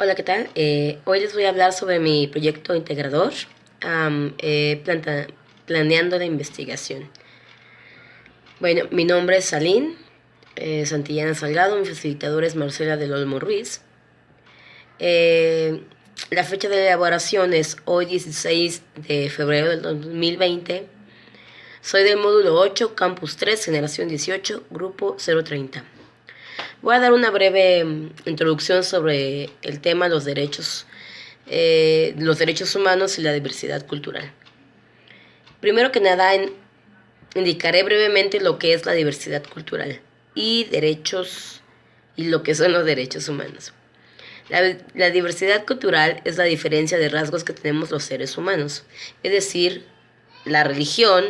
Hola, ¿qué tal? Hoy les voy a hablar sobre mi proyecto integrador, am, eh, planta- planeando la investigación. Bueno, mi nombre es Salín Santillana Salgado, mi facilitador es Marcela del Olmo Ruiz. Eh, la fecha de elaboración es hoy 16 de febrero del 2020. Soy del módulo 8, Campus 3, Generación 18, Grupo 030. Voy a dar una breve introducción sobre el tema los derechos humanos y la diversidad cultural. Primero que nada, indicaré brevemente lo que es la diversidad cultural y derechos y lo que son los derechos humanos. La diversidad cultural es la diferencia de rasgos que tenemos los seres humanos, es decir, la religión,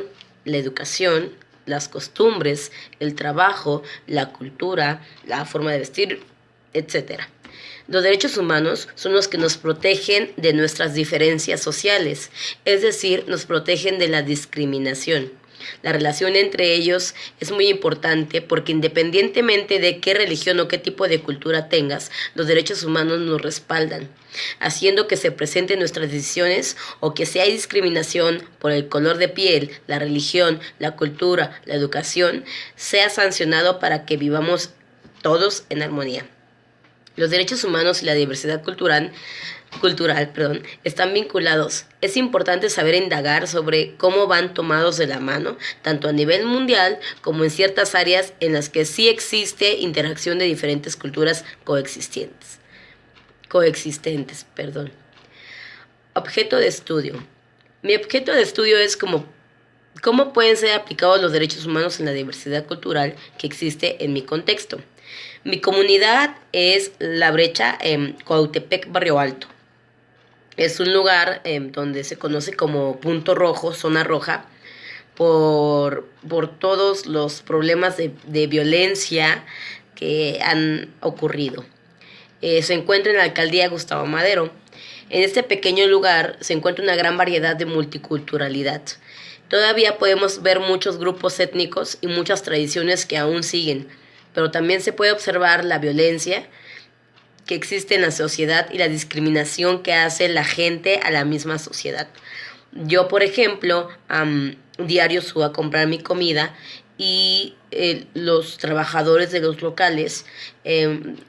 la educación, las costumbres, el trabajo, la cultura, la forma de vestir, etcétera. Los derechos humanos son los que nos protegen de nuestras diferencias sociales, es decir, nos protegen de la discriminación. La relación entre ellos es muy importante porque independientemente de qué religión o qué tipo de cultura tengas, los derechos humanos nos respaldan, haciendo que se presenten nuestras decisiones o que si hay discriminación por el color de piel, la religión, la cultura, la educación, sea sancionado para que vivamos todos en armonía. Los derechos humanos y la diversidad cultural, están vinculados. Es importante saber indagar sobre cómo van tomados de la mano, tanto a nivel mundial como en ciertas áreas en las que sí existe interacción de diferentes culturas coexistentes. Objeto de estudio. Mi objeto de estudio es cómo pueden ser aplicados los derechos humanos en la diversidad cultural que existe en mi contexto. Mi comunidad es La Brecha en Coautepec, Barrio Alto. Es un lugar donde se conoce como Punto Rojo, Zona Roja, por todos los problemas de violencia que han ocurrido. Se encuentra en la alcaldía Gustavo Madero. En este pequeño lugar se encuentra una gran variedad de multiculturalidad. Todavía podemos ver muchos grupos étnicos y muchas tradiciones que aún siguen, pero también se puede observar la violencia que existe en la sociedad y la discriminación que hace la gente a la misma sociedad. Yo, por ejemplo, diario subo a comprar mi comida y los trabajadores de los locales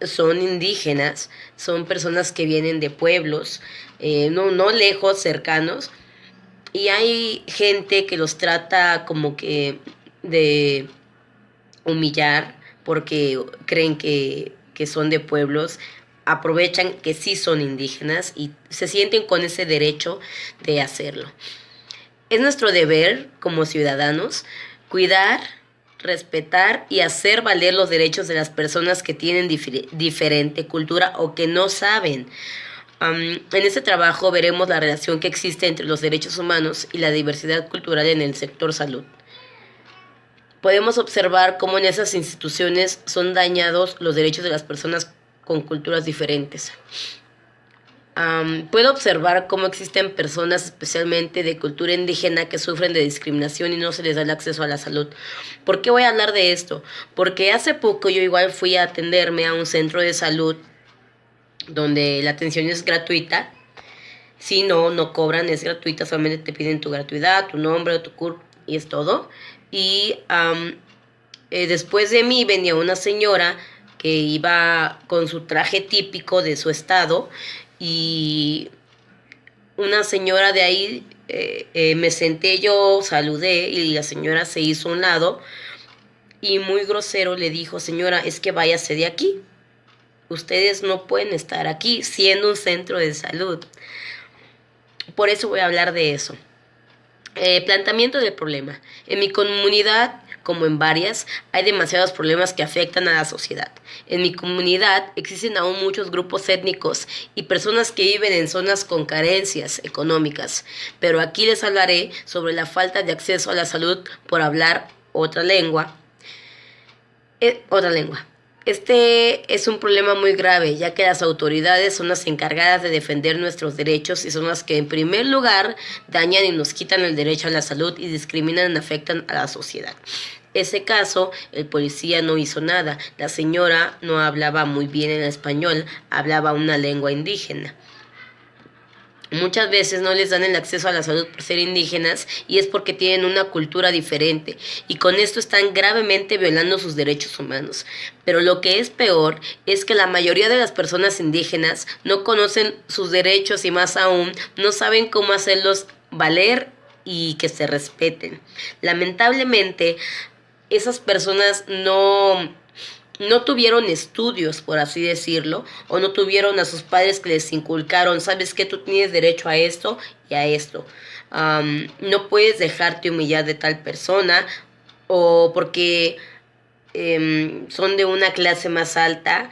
son indígenas, son personas que vienen de pueblos, no lejos, cercanos, y hay gente que los trata como que de humillar porque creen que son de pueblos, aprovechan que sí son indígenas y se sienten con ese derecho de hacerlo. Es nuestro deber como ciudadanos cuidar, respetar y hacer valer los derechos de las personas que tienen diferente cultura o que no saben. En este trabajo veremos la relación que existe entre los derechos humanos y la diversidad cultural en el sector salud. Podemos observar cómo en esas instituciones son dañados los derechos de las personas con culturas diferentes. Puedo observar cómo existen personas, especialmente de cultura indígena, que sufren de discriminación y no se les da el acceso a la salud. ¿Por qué voy a hablar de esto? Porque hace poco yo igual fui a atenderme a un centro de salud donde la atención es gratuita. Si no cobran, es gratuita, solamente te piden tu gratuidad, tu nombre, tu CURP y es todo. Y después de mí venía una señora que iba con su traje típico de su estado y una señora de ahí, me senté yo, saludé y la señora se hizo a un lado y muy grosero le dijo: señora, es que váyase de aquí. Ustedes no pueden estar aquí siendo un centro de salud. Por eso voy a hablar de eso. Planteamiento del problema. En mi comunidad, como en varias, hay demasiados problemas que afectan a la sociedad. En mi comunidad existen aún muchos grupos étnicos y personas que viven en zonas con carencias económicas, pero aquí les hablaré sobre la falta de acceso a la salud por hablar otra lengua. Este es un problema muy grave, ya que las autoridades son las encargadas de defender nuestros derechos y son las que en primer lugar dañan y nos quitan el derecho a la salud y discriminan y afectan a la sociedad. ese caso, el policía no hizo nada. La señora no hablaba muy bien el español, hablaba una lengua indígena. Muchas veces no les dan el acceso a la salud por ser indígenas y es porque tienen una cultura diferente y con esto están gravemente violando sus derechos humanos. Pero lo que es peor es que la mayoría de las personas indígenas no conocen sus derechos y más aún no saben cómo hacerlos valer y que se respeten. Lamentablemente, esas personas no tuvieron estudios, por así decirlo, o no tuvieron a sus padres que les inculcaron, sabes que tú tienes derecho a esto y a esto. No puedes dejarte humillar de tal persona o porque son de una clase más alta,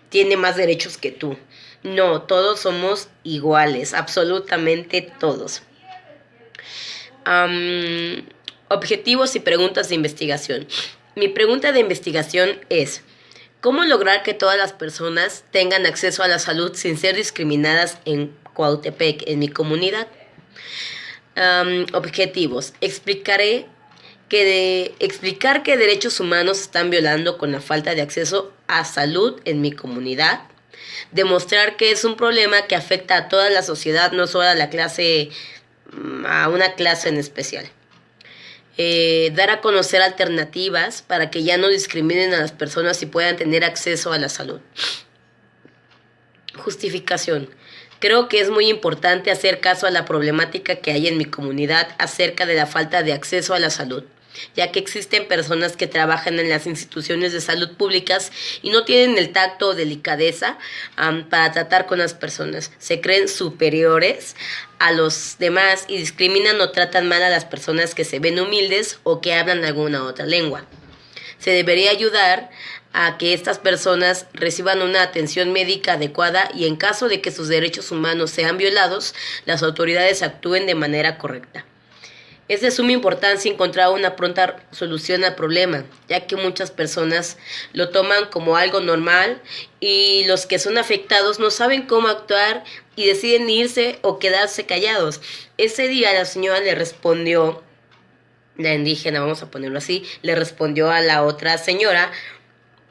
tiene más derechos que tú. No, todos somos iguales, absolutamente todos. Objetivos y preguntas de investigación. Mi pregunta de investigación es, ¿cómo lograr que todas las personas tengan acceso a la salud sin ser discriminadas en Cuautepec, en mi comunidad? Objetivos. Explicar que derechos humanos se están violando con la falta de acceso a salud en mi comunidad. Demostrar que es un problema que afecta a toda la sociedad, no solo a una clase en especial. Dar a conocer alternativas para que ya no discriminen a las personas y puedan tener acceso a la salud. Justificación. Creo que es muy importante hacer caso a la problemática que hay en mi comunidad acerca de la falta de acceso a la salud, ya que existen personas que trabajan en las instituciones de salud públicas y no tienen el tacto o delicadeza para tratar con las personas. Se creen superiores a los demás y discriminan o tratan mal a las personas que se ven humildes o que hablan alguna otra lengua. Se debería ayudar a que estas personas reciban una atención médica adecuada y en caso de que sus derechos humanos sean violados, las autoridades actúen de manera correcta. Es de suma importancia encontrar una pronta solución al problema, ya que muchas personas lo toman como algo normal y los que son afectados no saben cómo actuar y deciden irse o quedarse callados. Ese día la señora le respondió, la indígena, vamos a ponerlo así, le respondió a la otra señora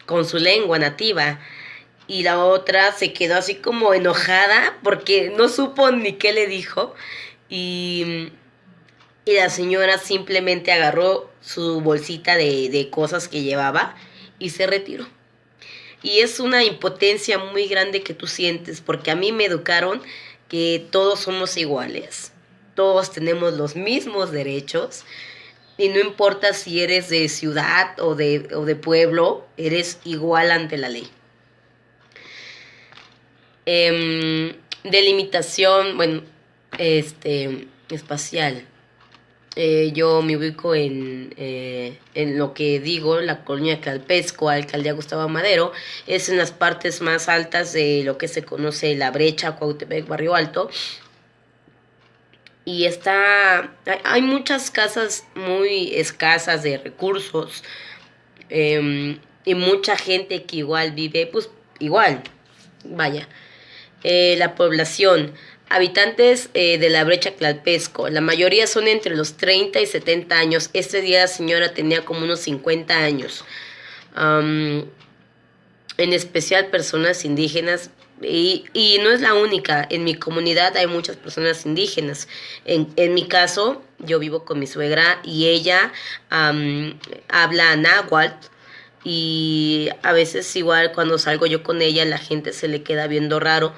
con su lengua nativa y la otra se quedó así como enojada porque no supo ni qué le dijo y la señora simplemente agarró su bolsita de cosas que llevaba y se retiró. Y es una impotencia muy grande que tú sientes, porque a mí me educaron que todos somos iguales, todos tenemos los mismos derechos, y no importa si eres de ciudad o de pueblo, eres igual ante la ley. Delimitación, bueno, espacial. Yo me ubico en lo que digo, la colonia Tlalpesco, alcaldía Gustavo Madero, es en las partes más altas de lo que se conoce la brecha, Cuautepec, Barrio Alto. Y hay muchas casas muy escasas de recursos y mucha gente que igual vive, pues igual, vaya. La población. Habitantes de la brecha Tlalpesco. La mayoría son entre los 30 y 70 años. Este día la señora tenía como unos 50 años. En especial personas indígenas. Y no es la única. En mi comunidad hay muchas personas indígenas. En mi caso, yo vivo con mi suegra y ella habla náhuatl. Y a veces igual cuando salgo yo con ella la gente se le queda viendo raro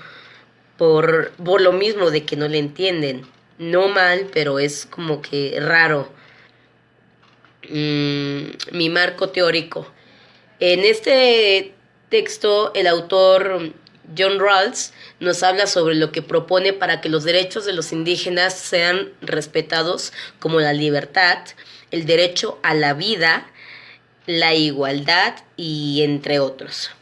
por lo mismo de que no le entienden. No mal, pero es como que raro. Mi marco teórico. En este texto, el autor John Rawls nos habla sobre lo que propone para que los derechos de los indígenas sean respetados, como la libertad, el derecho a la vida, la igualdad y entre otros.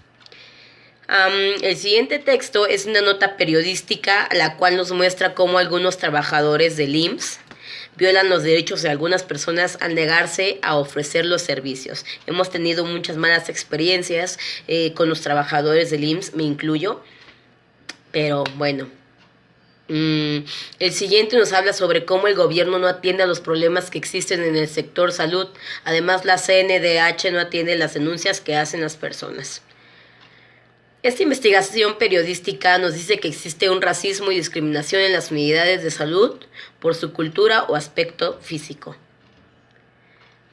El siguiente texto es una nota periodística la cual nos muestra cómo algunos trabajadores del IMSS violan los derechos de algunas personas al negarse a ofrecer los servicios. Hemos tenido muchas malas experiencias con los trabajadores del IMSS, me incluyo, pero bueno. Mm, el siguiente nos habla sobre cómo el gobierno no atiende a los problemas que existen en el sector salud. Además, la CNDH no atiende las denuncias que hacen las personas. Esta investigación periodística nos dice que existe un racismo y discriminación en las unidades de salud por su cultura o aspecto físico.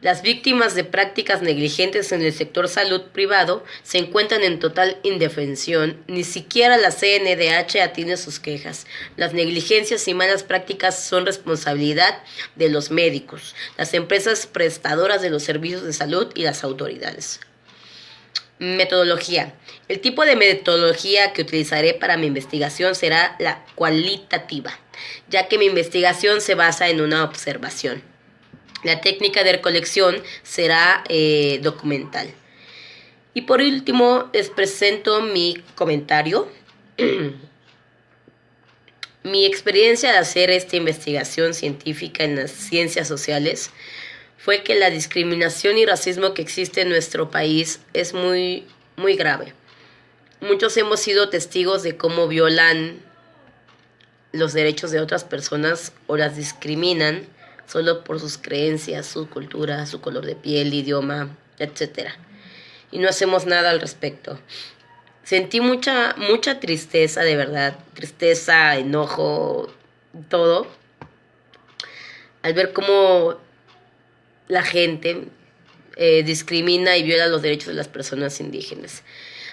Las víctimas de prácticas negligentes en el sector salud privado se encuentran en total indefensión. Ni siquiera la CNDH atiende sus quejas. Las negligencias y malas prácticas son responsabilidad de los médicos, las empresas prestadoras de los servicios de salud y las autoridades. Metodología. El tipo de metodología que utilizaré para mi investigación será la cualitativa, ya que mi investigación se basa en una observación. La técnica de recolección será documental. Y por último, les presento mi comentario. Mi experiencia de hacer esta investigación científica en las ciencias sociales fue que la discriminación y racismo que existe en nuestro país es muy, muy grave. Muchos hemos sido testigos de cómo violan los derechos de otras personas o las discriminan solo por sus creencias, su cultura, su color de piel, idioma, etcétera. Y no hacemos nada al respecto. Sentí mucha tristeza, de verdad, tristeza, enojo, todo, al ver cómo la gente discrimina y viola los derechos de las personas indígenas.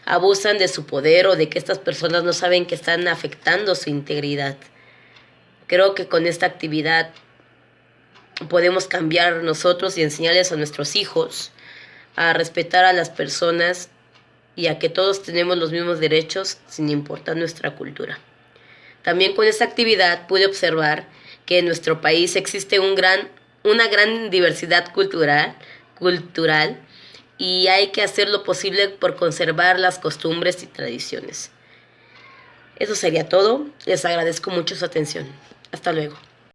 Abusan de su poder o de que estas personas no saben que están afectando su integridad. Creo que con esta actividad podemos cambiar nosotros y enseñarles a nuestros hijos a respetar a las personas y a que todos tenemos los mismos derechos sin importar nuestra cultura. También con esta actividad pude observar que en nuestro país existe una gran diversidad cultural y hay que hacer lo posible por conservar las costumbres y tradiciones. Eso sería todo. Les agradezco mucho su atención. Hasta luego.